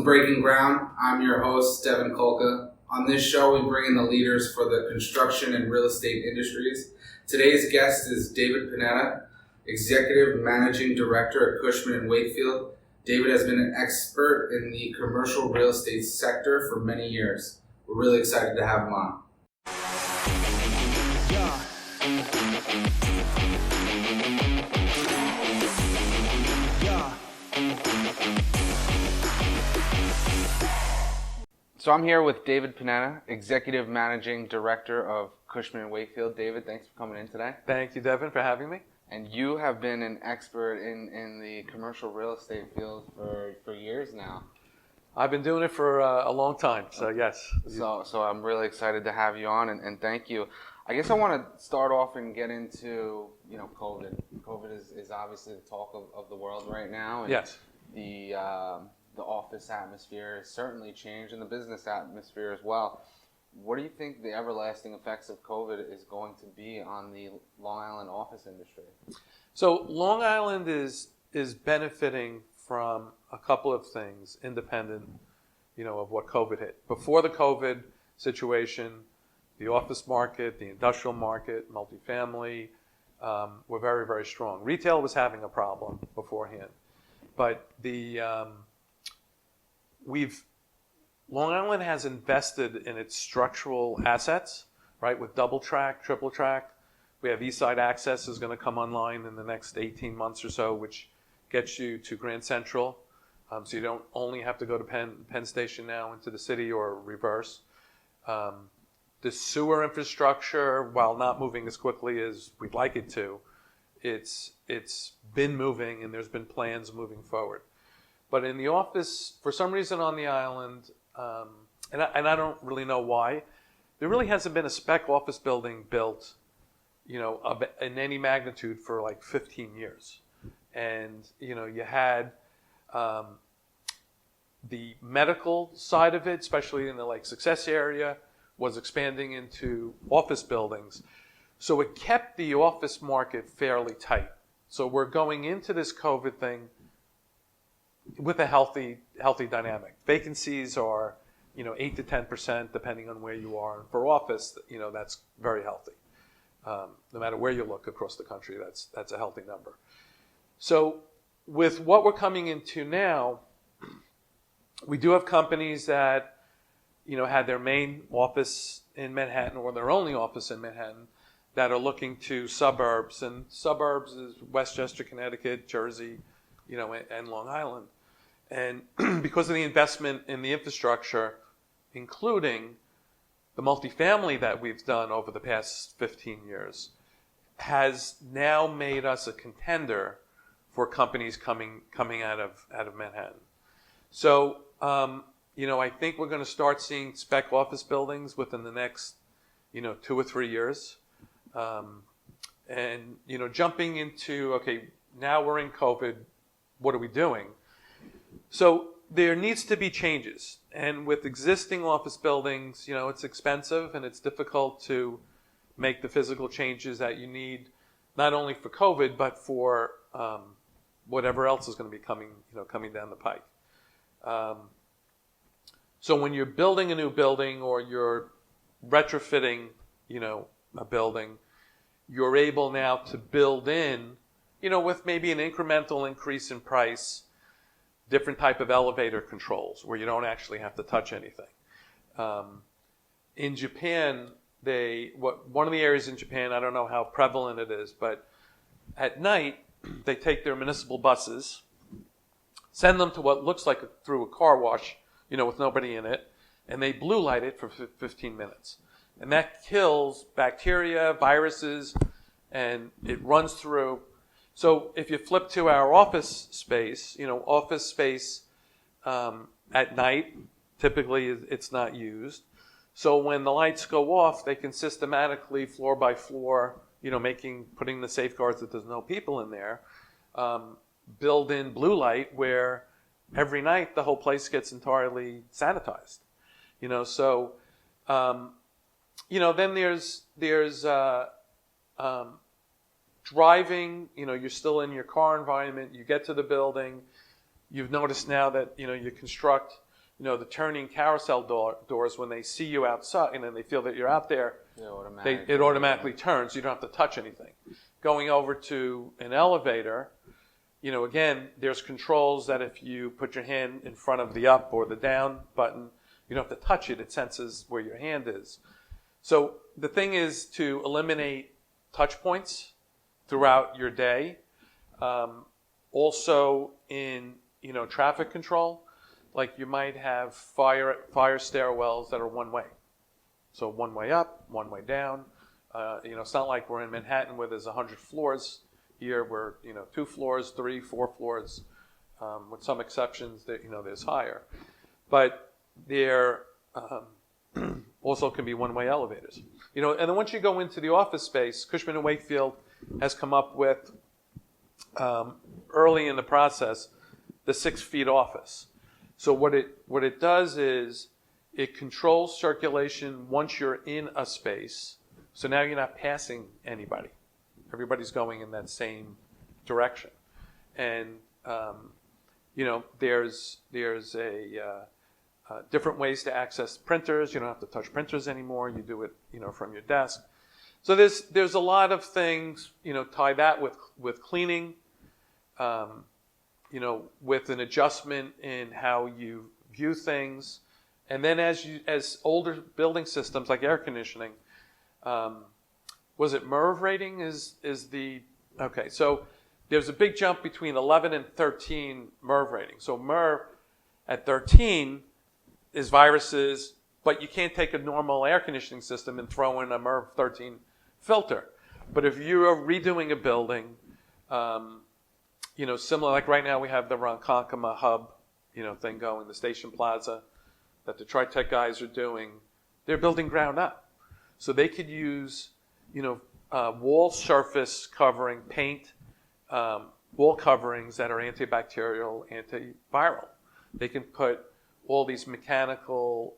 to Breaking Ground. I'm your host, Devin Kolka. On this show, we bring in the leaders for the construction and real estate industries. Today's guest is David Pennetta, Executive Managing Director at Cushman & Wakefield. David has been an expert in the commercial real estate sector for many years. We're really excited to have him on. So I'm here with David Pennetta, Executive Managing Director of Cushman & Wakefield. David, thanks for coming in today. Thank you, Devin, for having me. And you have been an expert in the commercial real estate field for years now. I've been doing it for a long time, so yes. So I'm really excited to have you on, and thank you. I guess I want to start off and get into, COVID. COVID is obviously the talk of the world right now. And yes. The office atmosphere has certainly changed, and the business atmosphere as well. What do you think the everlasting effects of COVID is going to be on the Long Island office industry? So Long Island is benefiting from a couple of things independent, of what COVID hit. Before the COVID situation, the office market, the industrial market, multifamily were very, very strong. Retail was having a problem beforehand, but Long Island has invested in its structural assets, right, with double track, triple track. We have East Side Access is going to come online in the next 18 months or so, which gets you to Grand Central. So you don't only have to go to Penn Station now into the city or reverse. The sewer infrastructure, while not moving as quickly as we'd like it to, it's been moving and there's been plans moving forward. But in the office, for some reason on the island, and I don't really know why, there really hasn't been a spec office building built, in any magnitude for like 15 years. And, you had the medical side of it, especially in the Success area, was expanding into office buildings. So it kept the office market fairly tight. So we're going into this COVID thing with a healthy dynamic. Vacancies are, 8 to 10%, depending on where you are. And for office, that's very healthy. No matter where you look across the country, that's a healthy number. So with what we're coming into now, we do have companies that, had their main office in Manhattan or their only office in Manhattan that are looking to suburbs. And suburbs is Westchester, Connecticut, Jersey, and Long Island. And because of the investment in the infrastructure, including the multifamily that we've done over the past 15 years, has now made us a contender for companies coming out of Manhattan. So, I think we're going to start seeing spec office buildings within the next, 2 or 3 years. And, jumping into, okay, now we're in COVID, what are we doing? So there needs to be changes. And with existing office buildings, it's expensive and it's difficult to make the physical changes that you need, not only for COVID, but for whatever else is going to be coming down the pike. So when you're building a new building or you're retrofitting, a building, you're able now to build in, with maybe an incremental increase in price, different type of elevator controls where you don't actually have to touch anything. In Japan, one of the areas in Japan, I don't know how prevalent it is, but at night, they take their municipal buses, send them to what looks like through a car wash, with nobody in it, and they blue light it for 15 minutes. And that kills bacteria, viruses, and it runs through. So if you flip to our office space, at night, typically it's not used. So when the lights go off, they can systematically, floor by floor, putting the safeguards that there's no people in there, build in blue light where every night the whole place gets entirely sanitized. Then there's driving, you're still in your car environment, you get to the building, you've noticed now that, you construct, the turning carousel doors, when they see you outside and then they feel that you're out there, it automatically turns. You don't have to touch anything. Going over to an elevator, again, there's controls that if you put your hand in front of the up or the down button, you don't have to touch it. It senses where your hand is. So the thing is to eliminate touch points throughout your day. Also in, traffic control, like you might have fire stairwells that are one way. So one way up, one way down. It's not like we're in Manhattan where there's 100 floors. Here we're, 2 floors, 3, 4 floors, with some exceptions that, there's higher. But there also can be one-way elevators. And then once you go into the office space, Cushman & Wakefield has come up with, early in the process, the 6-feet office. So what it does is it controls circulation once you're in a space. So now you're not passing anybody. Everybody's going in that same direction. And, there's different ways to access printers. You don't have to touch printers anymore. You do it, from your desk. So there's a lot of things, tie that with cleaning, with an adjustment in how you view things. And then as older building systems like air conditioning, was it MERV rating okay, so there's a big jump between 11 and 13 MERV rating. So MERV at 13 is viruses, but you can't take a normal air conditioning system and throw in a MERV 13 filter. But if you're redoing a building, similar, like right now we have the Ronkonkoma hub, thing going, the Station Plaza that the Tritech guys are doing. They're building ground up. So they could use, wall surface covering, paint, wall coverings that are antibacterial, antiviral. They can put all these mechanical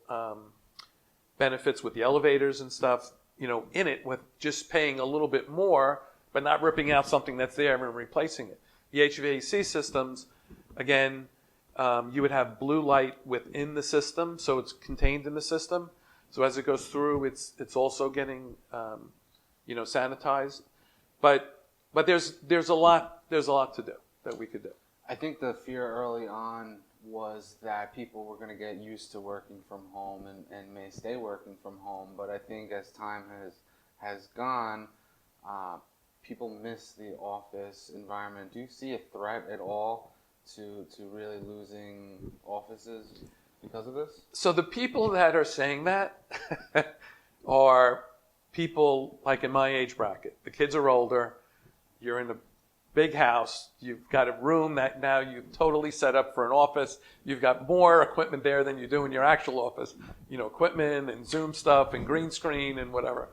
benefits with the elevators and stuff, in it with just paying a little bit more, but not ripping out something that's there and replacing it. The HVAC systems, again, you would have blue light within the system, so it's contained in the system. So as it goes through, it's also getting, sanitized. But there's a lot to do that we could do. I think the fear early on was that people were going to get used to working from home and may stay working from home. But I think as time has gone, people miss the office environment. Do you see a threat at all to really losing offices because of this? So the people that are saying that are people like in my age bracket. The kids are older. You're in a big house. You've got a room that now you've totally set up for an office. You've got more equipment there than you do in your actual office. Equipment and Zoom stuff and green screen and whatever.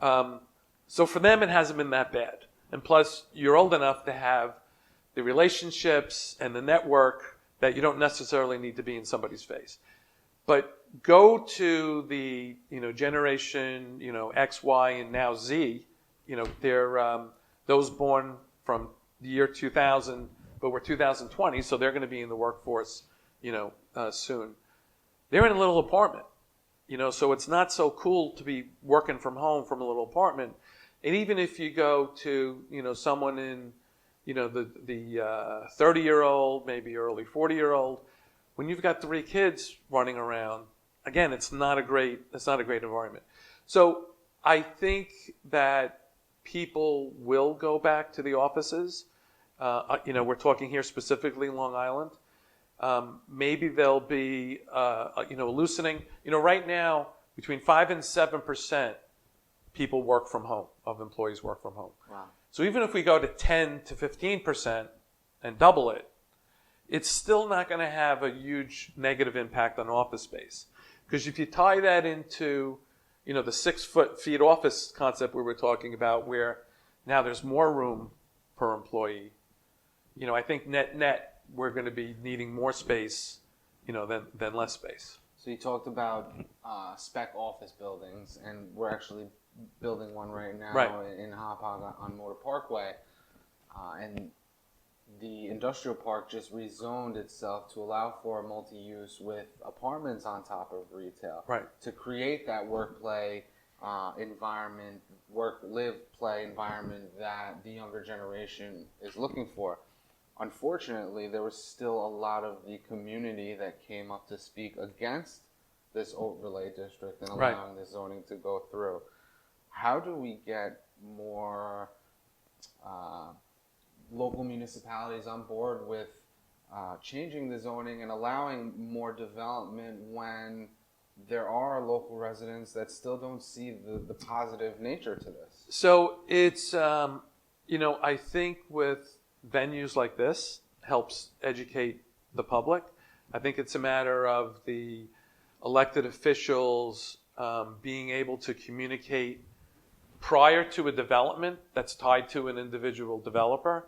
So for them, it hasn't been that bad. And plus, you're old enough to have the relationships and the network that you don't necessarily need to be in somebody's face. But go to the, generation, X, Y, and now Z, they're those born from the year 2000, but we're 2020, so they're going to be in the workforce, soon. They're in a little apartment, so it's not so cool to be working from home from a little apartment. And even if you go to, someone in, the 30-year-old, maybe early 40-year-old, when you've got 3 kids running around, again, it's not a great environment. So I think that people will go back to the offices. We're talking here specifically Long Island. Maybe there'll be, loosening. Right now, between 5 and 7% people work from home, of employees work from home. Wow. So even if we go to 10 to 15% and double it, it's still not going to have a huge negative impact on office space. Because if you tie that into, the 6 feet office concept we were talking about, where now there's more room per employee, I think net, we're going to be needing more space, than less space. So you talked about spec office buildings, and we're actually building one right now in Hauppauge on Motor Parkway. And the industrial park just rezoned itself to allow for multi-use with apartments on top of retail. Right. To create that work-play environment, work-live-play environment that the younger generation is looking for. Unfortunately, there was still a lot of the community that came up to speak against this overlay district and allowing this zoning to go through. How do we get more local municipalities on board with changing the zoning and allowing more development when there are local residents that still don't see the positive nature to this? So it's, I think with venues like this helps educate the public. I think it's a matter of the elected officials being able to communicate prior to a development that's tied to an individual developer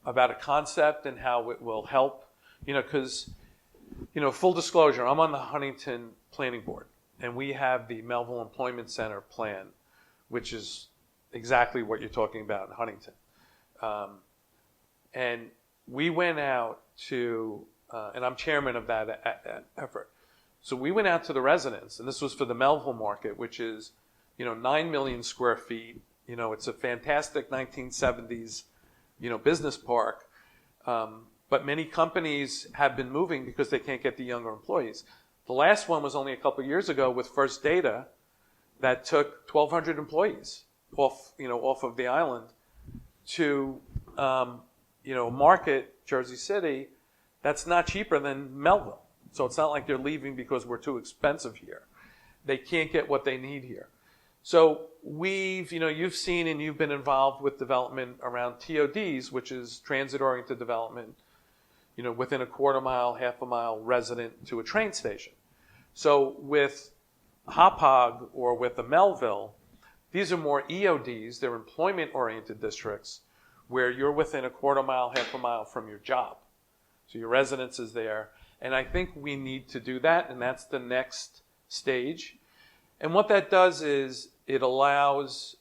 about a concept and how it will help. Because, full disclosure, I'm on the Huntington Planning Board, and we have the Melville Employment Center plan, which is exactly what you're talking about in Huntington. And we went out to, and I'm chairman of that effort. So we went out to the residents, and this was for the Melville market, which is, 9 million square feet. It's a fantastic 1970s, business park. But many companies have been moving because they can't get the younger employees. The last one was only a couple of years ago with First Data that took 1,200 employees off of the island to, market, Jersey City, that's not cheaper than Melville. So it's not like they're leaving because we're too expensive here. They can't get what they need here. So you've seen and you've been involved with development around TODs, which is transit-oriented development, within a quarter mile, half a mile resident to a train station. So with Hauppauge or with the Melville, these are more EODs, they're employment-oriented districts where you're within a quarter mile, half a mile from your job. So your residence is there. And I think we need to do that, and that's the next stage. And what that does is it allows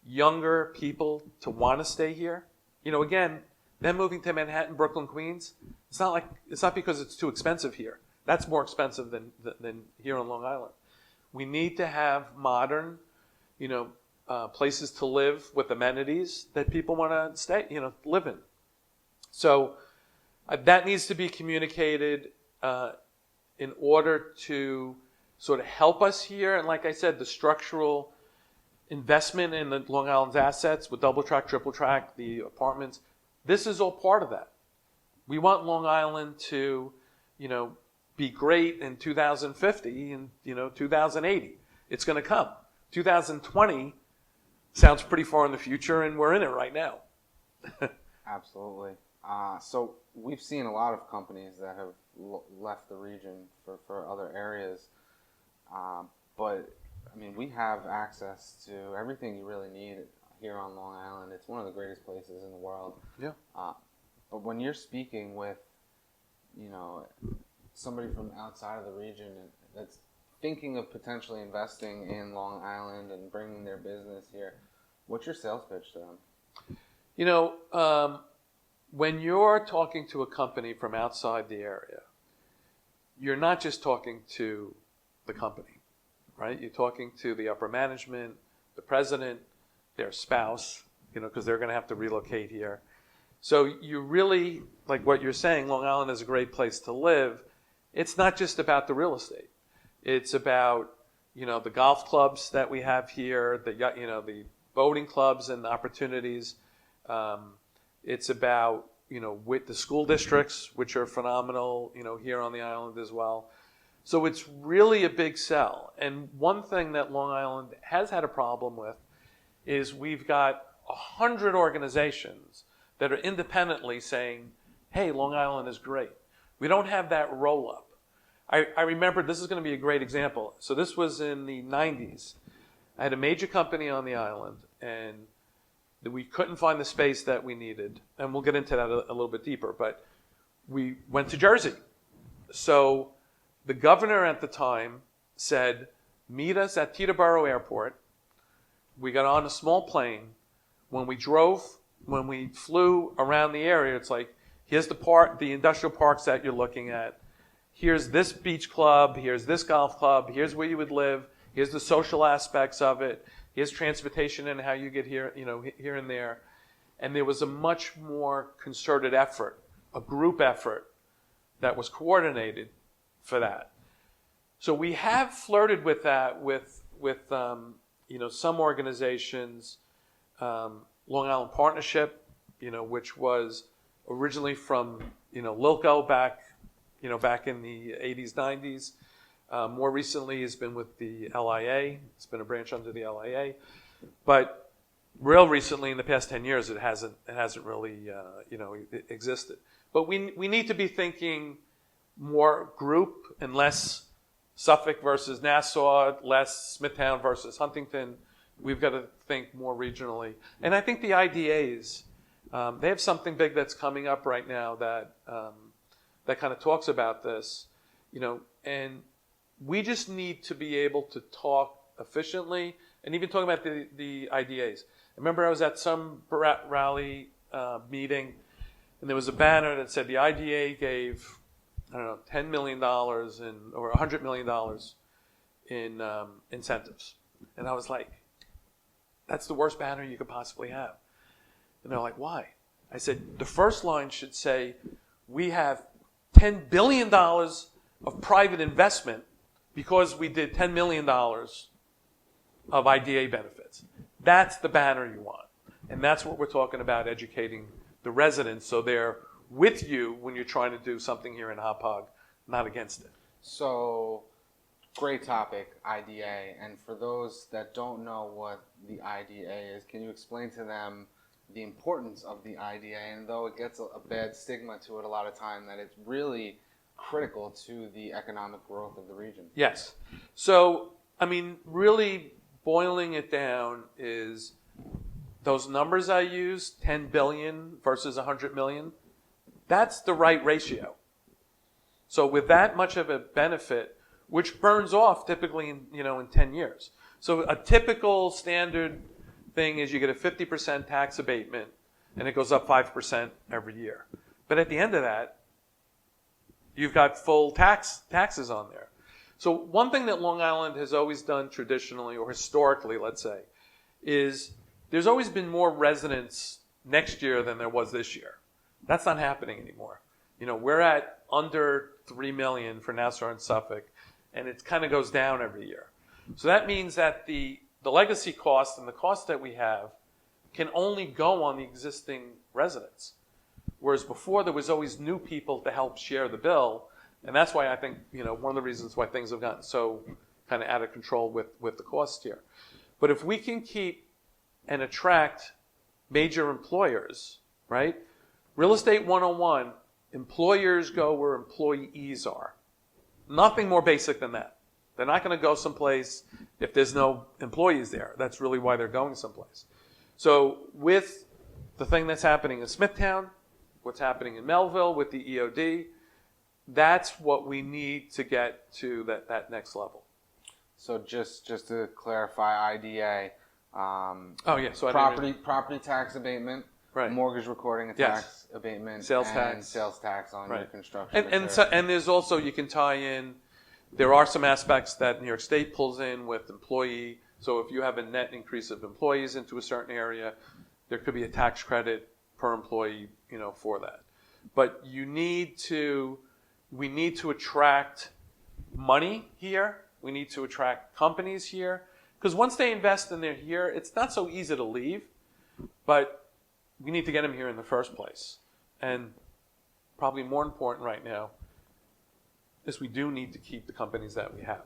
younger people to want to stay here. Again, them moving to Manhattan, Brooklyn, Queens, it's not because it's too expensive here. That's more expensive than here on Long Island. We need to have modern, places to live with amenities that people want to stay, live in. So that needs to be communicated in order to sort of help us here. And like I said, the structural investment in the Long Island's assets with double track, triple track, the apartments, this is all part of that. We want Long Island to, be great in 2050 and, 2080. It's going to come. 2020 sounds pretty far in the future, and we're in it right now. Absolutely. So we've seen a lot of companies that have left the region for other areas. But, we have access to everything you really need here on Long Island. It's one of the greatest places in the world. Yeah. But when you're speaking with, somebody from outside of the region that's thinking of potentially investing in Long Island and bringing their business here, what's your sales pitch to them? When you're talking to a company from outside the area, you're not just talking to the company, right? You're talking to the upper management, the president, their spouse, because they're going to have to relocate here. So you really, like what you're saying, Long Island is a great place to live. It's not just about the real estate. It's about, the golf clubs that we have here, the boating clubs and the opportunities. It's about, with the school districts, which are phenomenal, here on the island as well. So it's really a big sell. And one thing that Long Island has had a problem with is we've got 100 organizations that are independently saying, hey, Long Island is great. We don't have that roll-up. I remember, this is going to be a great example. So this was in the 90s. I had a major company on the island, and we couldn't find the space that we needed. And we'll get into that a little bit deeper. But we went to Jersey. So the governor at the time said, meet us at Teterboro Airport. We got on a small plane. When we drove when we flew around the area, it's like, here's the industrial parks that you're looking at. Here's this beach club. Here's this golf club. Here's where you would live. Here's the social aspects of it. Here's transportation and how you get here, here and there. And there was a much more concerted effort, a group effort that was coordinated for that. So we have flirted with that with some organizations, Long Island Partnership, which was originally from Lilco back in the 80s, 90s. More recently, has been with the LIA. It's been a branch under the LIA, but real recently, in the past 10 years, it hasn't really existed. But we need to be thinking more group and less Suffolk versus Nassau, less Smithtown versus Huntington. We've got to think more regionally. And I think the IDAs, they have something big that's coming up right now that kind of talks about this, and we just need to be able to talk efficiently, and even talking about the IDAs. I remember I was at some rally meeting, and there was a banner that said the IDA gave, I don't know, $10 million or $100 million in incentives. And I was like, that's the worst banner you could possibly have. And they're like, why? I said, the first line should say, we have $10 billion of private investment because we did $10 million of IDA benefits. That's the banner you want. And that's what we're talking about, educating the residents so they're with you when you're trying to do something here in Hauppauge, not against it. So, great topic, IDA. And for those that don't know what the IDA is, can you explain to them the importance of the IDA? And though it gets a bad stigma to it a lot of time, that it's really critical to the economic growth of the region. Yes. So, really boiling it down is those numbers I use, 10 billion versus 100 million, that's the right ratio. So with that much of a benefit, which burns off typically in 10 years. So a typical standard thing is you get a 50% tax abatement and it goes up 5% every year. But at the end of that, you've got full taxes on there. So one thing that Long Island has always done traditionally, or historically, let's say, is there's always been more residents next year than there was this year. That's not happening anymore. We're at under 3 million for Nassau and Suffolk, and it kind of goes down every year. So that means that the legacy cost and the cost that we have can only go on the existing residents. Whereas before there was always new people to help share the bill, and that's why I think, one of the reasons why things have gotten so kind of out of control with the cost here. But if we can keep and attract major employers, right? Real estate 101, employers go where employees are. Nothing more basic than that. They're not going to go someplace if there's no employees there. That's really why they're going someplace. So with the thing that's happening in Smithtown, what's happening in Melville with the EOD, that's what we need to get to that next level. So just to clarify, IDA, so property tax abatement, right. Mortgage recording and tax abatement, sales and tax, sales tax on right. your construction. And there's also, you can tie in, there are some aspects that New York State pulls in with employee. So if you have a net increase of employees into a certain area, there could be a tax credit per employee, for that. But we need to attract money here. We need to attract companies here. Because once they invest and they're here, it's not so easy to leave. But we need to get them here in the first place. And probably more important right now is we do need to keep the companies that we have.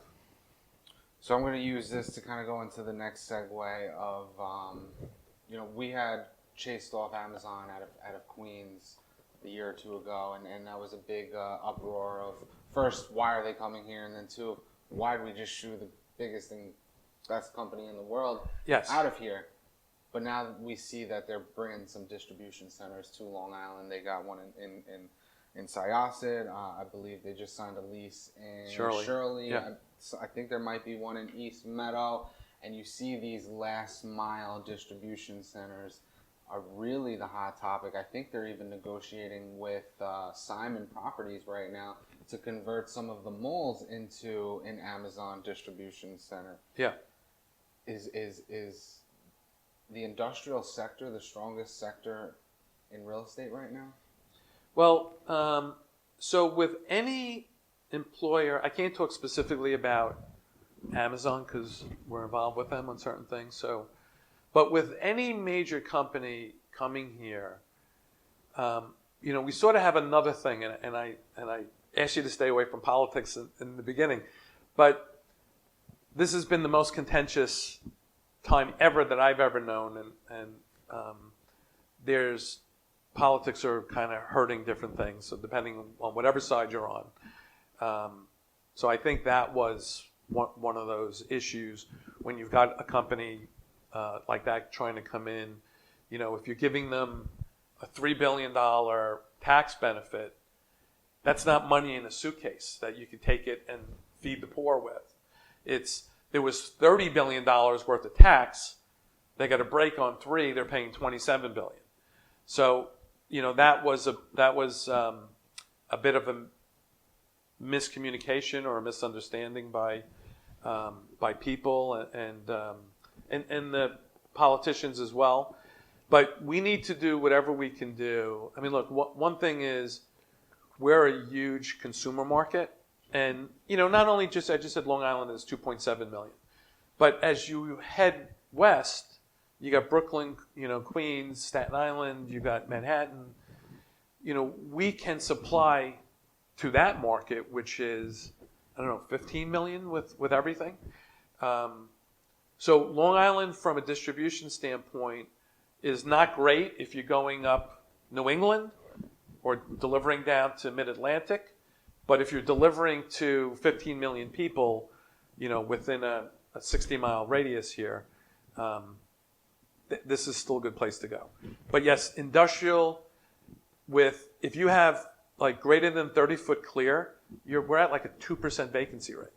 So I'm going to use this to kind of go into the next segue of, we had chased off Amazon out of Queens a year or two ago, and that was a big uproar of, first, why are they coming here, and then two, why did we just shoo the biggest and best company in the world out of here? But now we see that they're bringing some distribution centers to Long Island. They got one in Syosset. I believe they just signed a lease in Shirley. Yeah. I think there might be one in East Meadow. And you see these last mile distribution centers are really the hot topic. I think they're even negotiating with Simon Properties right now to convert some of the malls into an Amazon distribution center. Yeah. Is the industrial sector the strongest sector in real estate right now? Well, so with any employer, I can't talk specifically about Amazon because we're involved with them on certain things. So, but with any major company coming here, we sort of have another thing, and I asked you to stay away from politics in the beginning, but this has been the most contentious time ever that I've ever known, and there's politics are kind of hurting different things, so depending on whatever side you're on. So I think that was one of those issues when you've got a company like that trying to come in. If you're giving them a $3 billion tax benefit, that's not money in a suitcase that you could take it and feed the poor with. There was $30 billion worth of tax. They got a break on 3. They're paying $27 billion. So that was a bit of a miscommunication or a misunderstanding by people and the politicians as well. But we need to do whatever we can do. I mean, look, one thing is we're a huge consumer market. And, not only I just said Long Island is 2.7 million. But as you head west, you got Brooklyn, Queens, Staten Island, you got Manhattan. We can supply to that market, which is, 15 million with everything. So Long Island, from a distribution standpoint, is not great if you're going up New England or delivering down to Mid-Atlantic. But if you're delivering to 15 million people, within a 60-mile radius here, this is still a good place to go. But yes, industrial, if you have like greater than 30-foot clear, we're at like a 2% vacancy rate.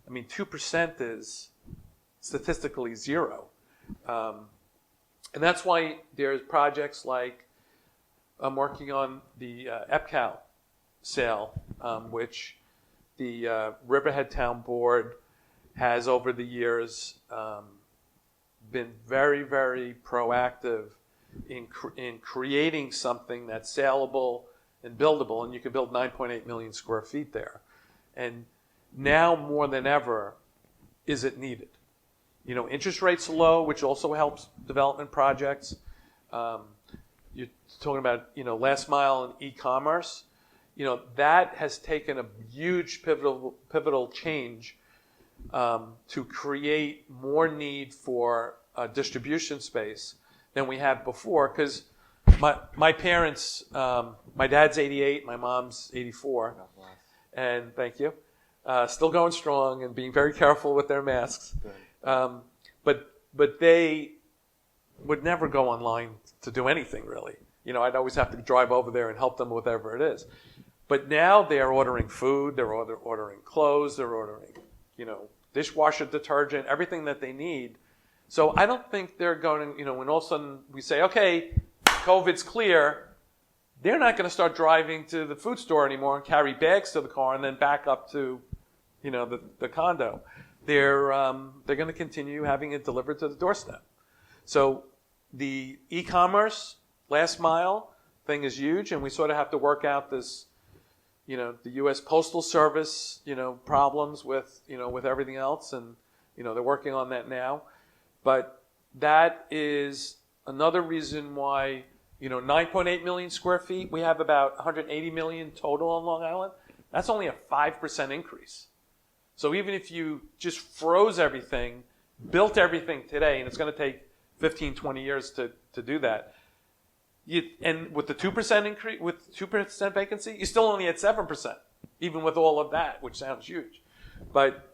I mean, 2% is statistically zero. And that's why there's projects like I'm working on the EPCAL sale, which the Riverhead Town Board has over the years been very, very proactive in creating something that's saleable and buildable, and you can build 9.8 million square feet there. And now more than ever is it needed. Interest rates are low, which also helps development projects. You're talking about, last mile and e-commerce. That has taken a huge pivotal change to create more need for distribution space than we had before. Because my parents, my dad's 88, my mom's 84, and thank you, still going strong and being very careful with their masks. But they would never go online to do anything really. I'd always have to drive over there and help them with whatever it is. But now they are ordering food, they're ordering clothes, they're ordering, dishwasher detergent, everything that they need. So I don't think they're going to, when all of a sudden we say, okay, COVID's clear, they're not going to start driving to the food store anymore and carry bags to the car and then back up to, the condo. They're going to continue having it delivered to the doorstep. So the e-commerce last mile thing is huge, and we sort of have to work out this, the U.S. Postal Service, problems with, with everything else, and, they're working on that now. But that is another reason why, 9.8 million square feet, we have about 180 million total on Long Island. That's only a 5% increase. So even if you just froze everything, built everything today, and it's going to take 15, 20 years to do that, and with the 2% increase, with 2% vacancy, you're still only at 7%, even with all of that, which sounds huge. But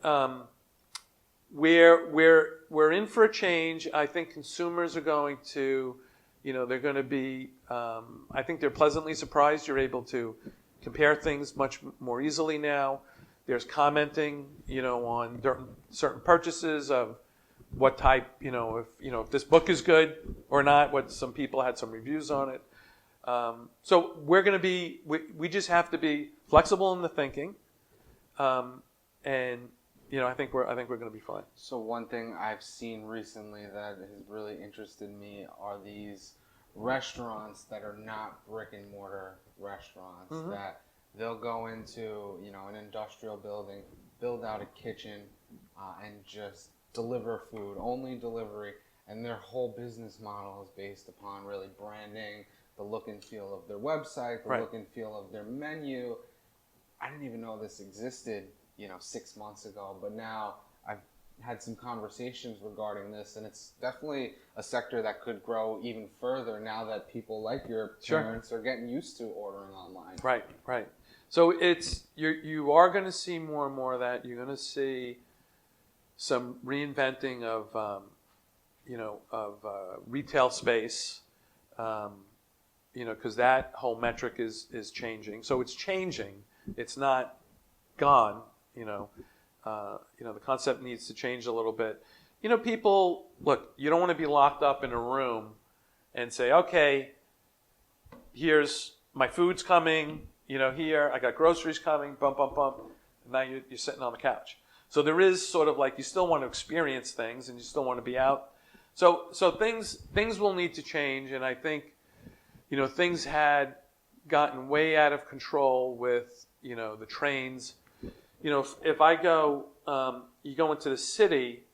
we're in for a change. I think consumers are going to, they're going to be, I think they're pleasantly surprised. You're able to compare things much more easily now. There's commenting, on certain purchases of what type, if this book is good or not. What some people had some reviews on it. So we're going to be, we just have to be flexible in the thinking, and I think we're going to be fine. So one thing I've seen recently that has really interested me are these restaurants that are not brick and mortar restaurants, that they'll go into an industrial building, build out a kitchen, and just deliver food, only delivery, and their whole business model is based upon really branding, the look and feel of their website, the look and feel of their menu. I didn't even know this existed, 6 months ago, but now I've had some conversations regarding this, and it's definitely a sector that could grow even further now that people like your parents are getting used to ordering online. Right. So you are going to see more and more of that. You're going to see some reinventing of retail space, because that whole metric is changing. So it's changing. It's not gone. The concept needs to change a little bit. People, look, you don't want to be locked up in a room and say, okay, here's my food's coming, here, I got groceries coming, bump, and now you're sitting on the couch. So there is sort of like, you still want to experience things and you still want to be out. So things will need to change, and I think, things had gotten way out of control with, the trains. If I go, you go into the city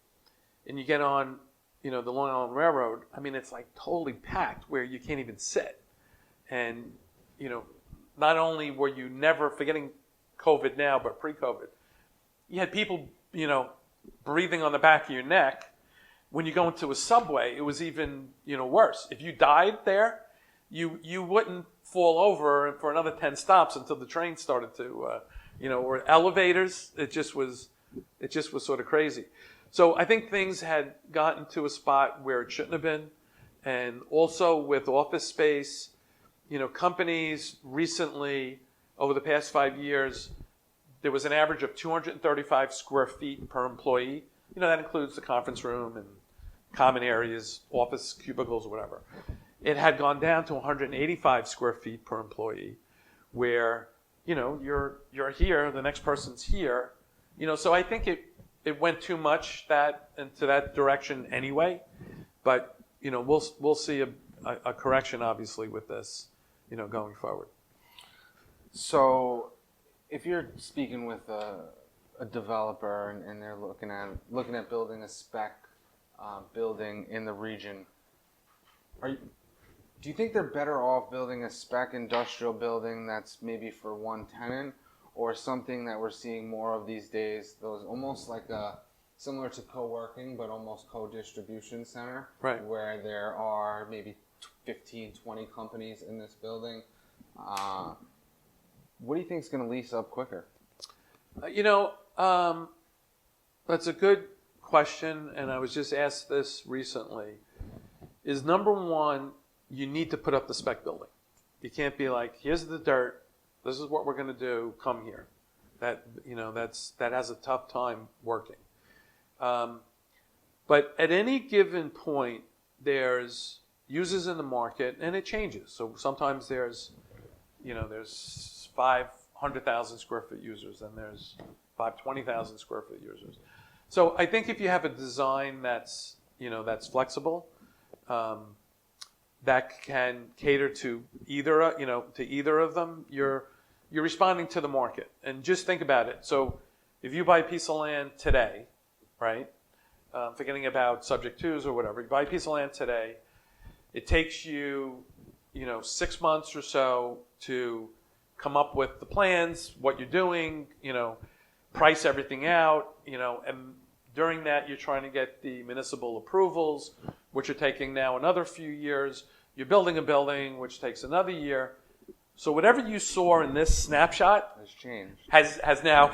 and you get on, the Long Island Railroad, I mean, it's like totally packed where you can't even sit. And, not only were you never, forgetting COVID now, but pre-COVID, you had people, breathing on the back of your neck. When you go into a subway, it was even, worse. If you died there, you wouldn't fall over for another 10 stops until the train started to, or elevators. It just was sort of crazy. So I think things had gotten to a spot where it shouldn't have been. And also with office space, companies recently, over the past 5 years, there was an average of 235 square feet per employee. That includes the conference room and common areas, office cubicles, whatever. It had gone down to 185 square feet per employee, where, you're here, the next person's here. So I think it went too much into that direction anyway. But, we'll see a correction, obviously, with this, going forward. So if you're speaking with a developer and they're looking at building a spec building in the region, do you think they're better off building a spec industrial building that's maybe for one tenant, or something that we're seeing more of these days, those almost like similar to co-working but almost co-distribution center, where there are maybe 15, 20 companies in this building? What do you think is going to lease up quicker? That's a good question, and I was just asked this recently. Is number one, you need to put up the spec building. You can't be like, here's the dirt, this is what we're going to do, come here. That has a tough time working. But at any given point, there's users in the market, and it changes. So sometimes there's 500,000 square foot users, and there's 20,000 square foot users. So I think if you have a design that's flexible, that can cater to either of them, you're responding to the market. And just think about it. So if you buy a piece of land today, right? Forgetting about subject twos or whatever, you buy a piece of land today, it takes you, 6 months or so to come up with the plans, what you're doing, price everything out, and during that you're trying to get the municipal approvals, which are taking now another few years. You're building a building, which takes another year. So whatever you saw in this snapshot has changed. Has now,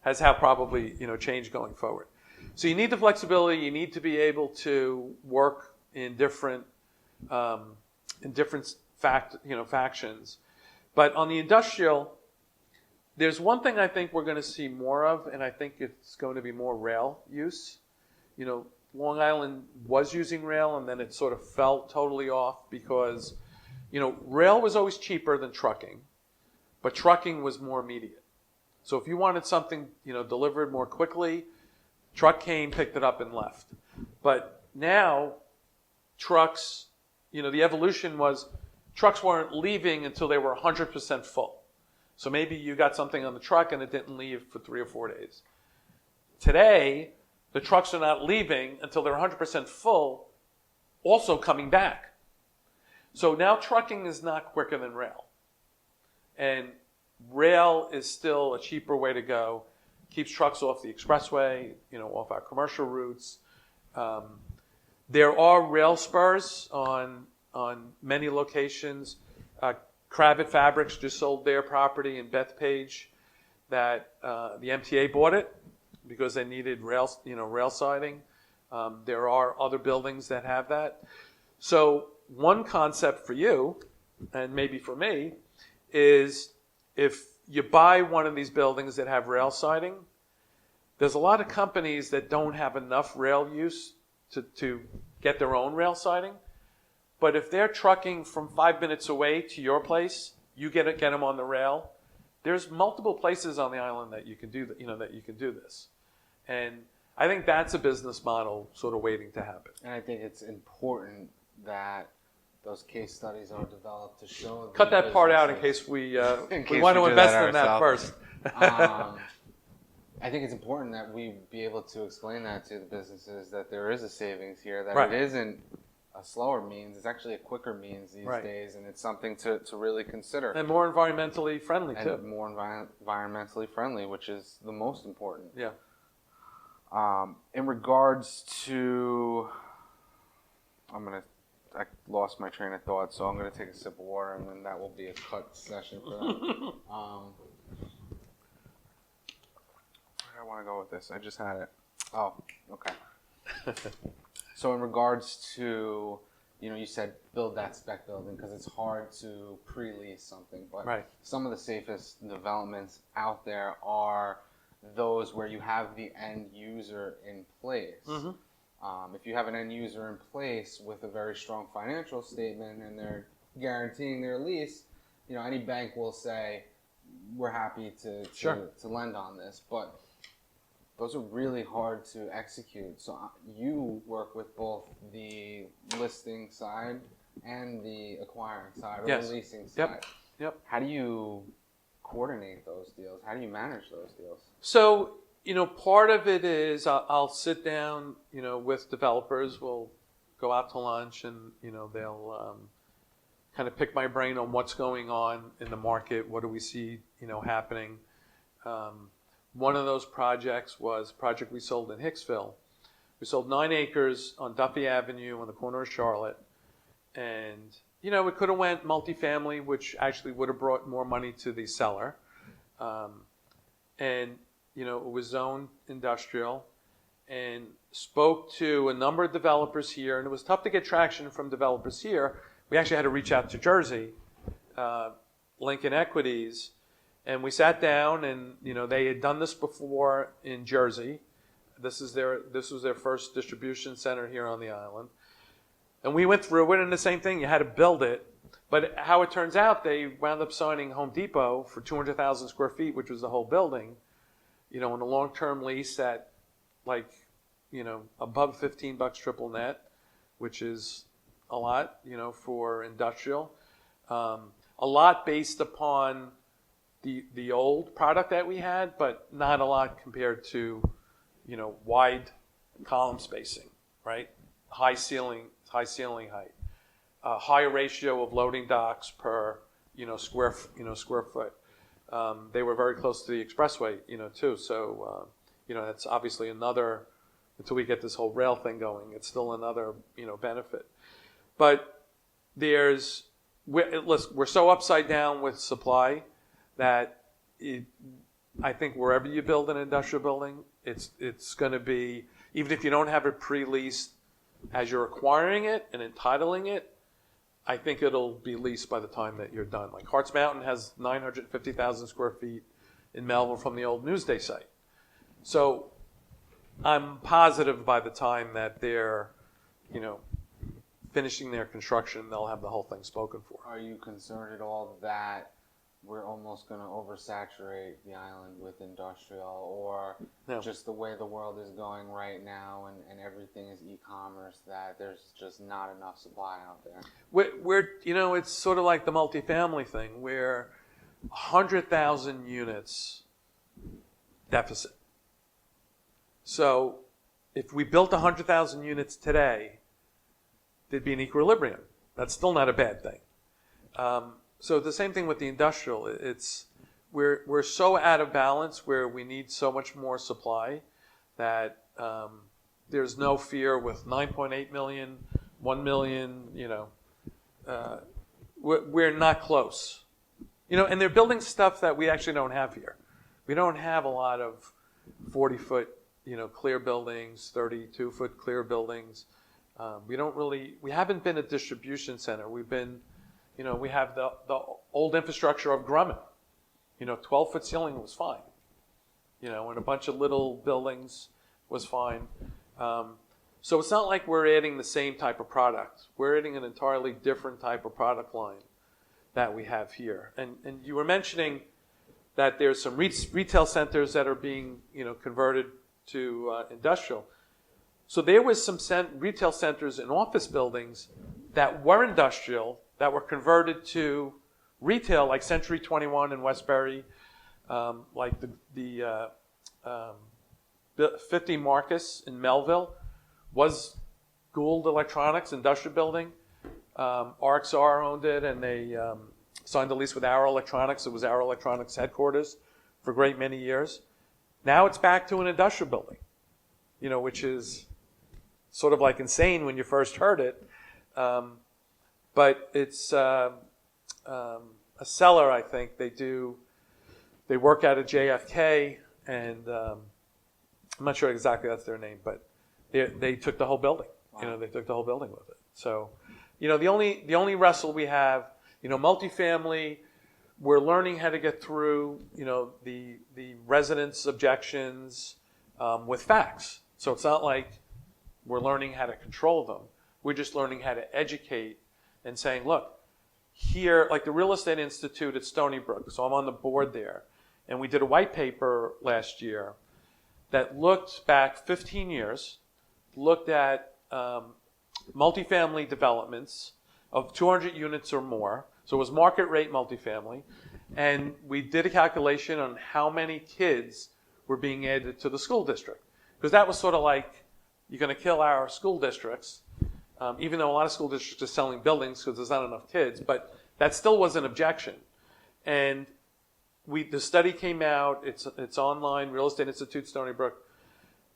has how probably, change going forward. So you need the flexibility. You need to be able to work in different factions. But on the industrial, there's one thing I think we're going to see more of, and I think it's going to be more rail use, Long Island was using rail, and then it sort of fell totally off because, rail was always cheaper than trucking, but trucking was more immediate. So if you wanted something, delivered more quickly, truck came, picked it up, and left. But now, trucks, the evolution was trucks weren't leaving until they were 100% full. So maybe you got something on the truck and it didn't leave for 3 or 4 days. Today, the trucks are not leaving until they're 100% full, also coming back. So now trucking is not quicker than rail. And rail is still a cheaper way to go. Keeps trucks off the expressway, off our commercial routes. There are rail spurs on many locations. Kravet Fabrics just sold their property in Bethpage that the MTA bought it because they needed rail siding. There are other buildings that have that. So one concept for you, and maybe for me, is if you buy one of these buildings that have rail siding, there's a lot of companies that don't have enough rail use to get their own rail siding. But if they're trucking from 5 minutes away to your place, you get them on the rail. There's multiple places on the island that you can do that you can do this, and I think that's a business model sort of waiting to happen. And I think it's important that those case studies are developed to show. Cut that part out in case we want to invest in that first. I think it's important that we be able to explain that to the businesses that there is a savings here, that Right. It isn't a slower means, it's actually a quicker means these Right. days, and it's something to really consider. And more environmentally friendly, too. And more environmentally friendly, which is the most important. Yeah. In regards to, I lost my train of thought, so I'm going to take a sip of water, and then that will be a cut session for that. Where do I want to go with this? I just had it. Oh, okay. So in regards to, you said build that spec building because it's hard to pre-lease something, but Right. some of the safest developments out there are those where you have the end user in place. Mm-hmm. If you have an end user in place with a very strong financial statement and they're guaranteeing their lease, any bank will say, we're happy to lend on this, but those are really hard to execute. So you work with both the listing side and the acquiring side, or Yes. the leasing side. Yep. How do you coordinate those deals? How do you manage those deals? So, part of it is I'll sit down, with developers. We'll go out to lunch and, they'll kind of pick my brain on what's going on in the market. What do we see, happening? One of those projects was a project we sold in Hicksville. We sold 9 acres on Duffy Avenue on the corner of Charlotte. And, it could have went multifamily, which actually would have brought more money to the seller. And, it was zoned industrial, and spoke to a number of developers here. And it was tough to get traction from developers here. We actually had to reach out to Jersey, Lincoln Equities. And we sat down, and they had done this before in Jersey. This was their first distribution center here on the island. And we went through it, and the same thing, you had to build it. But how it turns out, they wound up signing Home Depot for 200,000 square feet, which was the whole building, on a long-term lease at above $15 triple net, which is a lot, for industrial. A lot based upon the old product that we had, but not a lot compared to, wide column spacing, right? High ceiling height, high ratio of loading docks per, square foot. They were very close to the expressway, too. So, that's obviously another, until we get this whole rail thing going, it's still another, benefit. But we're so upside down with supply that I think wherever you build an industrial building, it's going to be, even if you don't have it pre-leased as you're acquiring it and entitling it, I think it'll be leased by the time that you're done. Like Harts Mountain has 950,000 square feet in Melville from the old Newsday site. So I'm positive by the time that they're, finishing their construction, they'll have the whole thing spoken for. Are you concerned at all that we're almost going to oversaturate the island with industrial, or No. just the way the world is going right now and everything is e-commerce, that there's just not enough supply out there? We're it's sort of like the multifamily thing, where 100,000 units deficit. So if we built 100,000 units today, there'd be an equilibrium. That's still not a bad thing. So the same thing with the industrial. We're so out of balance where we need so much more supply that there's no fear with 9.8 million, 1 million, we're not close. And they're building stuff that we actually don't have here. We don't have a lot of 40-foot, clear buildings, 32-foot clear buildings. We haven't been a distribution center. We've been, we have the old infrastructure of Grumman. 12-foot ceiling was fine. And a bunch of little buildings was fine. So it's not like we're adding the same type of product. We're adding an entirely different type of product line that we have here. And you were mentioning that there's some retail centers that are being, converted to industrial. So there was some retail centers and office buildings that were industrial that were converted to retail, like Century 21 in Westbury, like the 50 Marcus in Melville was Gould Electronics industrial building. RXR owned it, and they signed a lease with Arrow Electronics. It was Arrow Electronics headquarters for a great many years. Now it's back to an industrial building, which is sort of like insane when you first heard it. But it's a seller, I think. They work out of JFK, and I'm not sure exactly that's their name, but they took the whole building. Wow. They took the whole building with it. So, the only wrestle we have, multifamily, we're learning how to get through, the residents' objections with facts. So it's not like we're learning how to control them. We're just learning how to educate and saying, look, here, like the Real Estate Institute at Stony Brook, so I'm on the board there, and we did a white paper last year that looked back 15 years, looked at multifamily developments of 200 units or more. So it was market rate multifamily. And we did a calculation on how many kids were being added to the school district. Because that was sort of like, you're going to kill our school districts, even though a lot of school districts are selling buildings because there's not enough kids. But that still was an objection. And the study came out. It's online, Real Estate Institute, Stony Brook.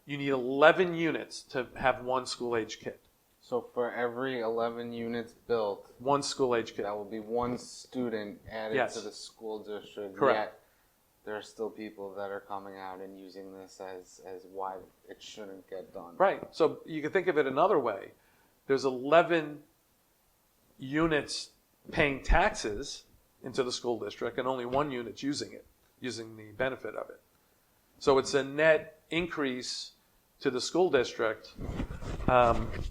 You need 11 units to have one school-age kid. So for every 11 units built, one school-age kid. that will be one student added Yes. to the school district. Correct. Yet there are still people that are coming out and using this as why it shouldn't get done. Right. So you can think of it another way. There's 11 units paying taxes into the school district, and only one unit's using the benefit of it. So it's a net increase to the school district.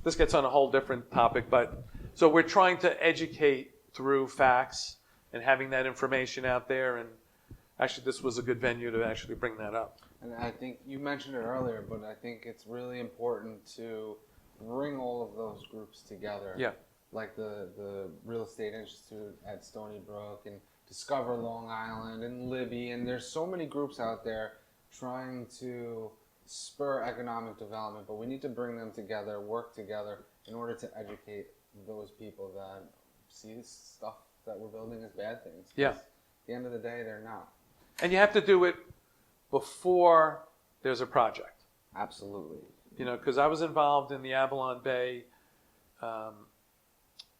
This gets on a whole different topic, but so we're trying to educate through facts and having that information out there. And actually, this was a good venue to actually bring that up. And I think you mentioned it earlier, but I think it's really important to bring all of those groups together. Yeah. Like the Real Estate Institute at Stony Brook and Discover Long Island and Libby. And there's so many groups out there trying to spur economic development, but we need to bring them together, work together in order to educate those people that see this stuff that we're building as bad things. 'Cause Yeah. At the end of the day, they're not. And you have to do it before there's a project. Absolutely. Because I was involved in the Avalon Bay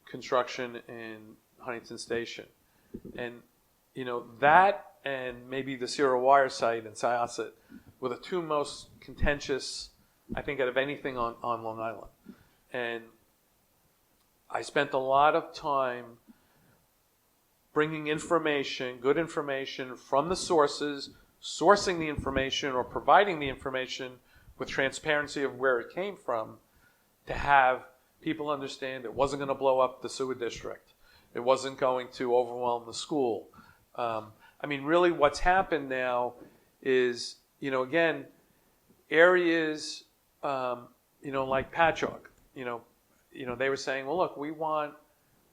construction in Huntington Station. And, that and maybe the Sierra Wire site in Syosset were the two most contentious, I think, out of anything on Long Island. And I spent a lot of time bringing information, good information from the sources, sourcing the information or providing the information with transparency of where it came from, to have people understand it wasn't going to blow up the sewer district. It wasn't going to overwhelm the school. I mean, really what's happened now is, again, areas, like Patchogue, they were saying, well, look, we want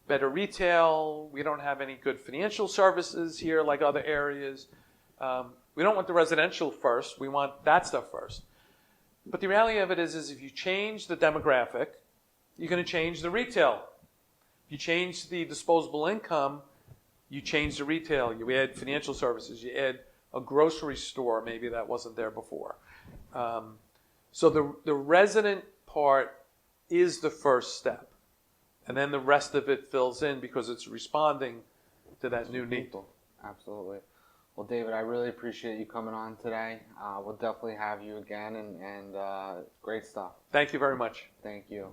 better retail. We don't have any good financial services here like other areas. We don't want the residential first. We want that stuff first. But the reality of it is if you change the demographic, you're going to change the retail. If you change the disposable income, you change the retail. You add financial services. You add a grocery store maybe that wasn't there before. So the resident part is the first step. And then the rest of it fills in because it's responding to that new need. Absolutely. Well, David, I really appreciate you coming on today. We'll definitely have you again, and great stuff. Thank you very much. Thank you.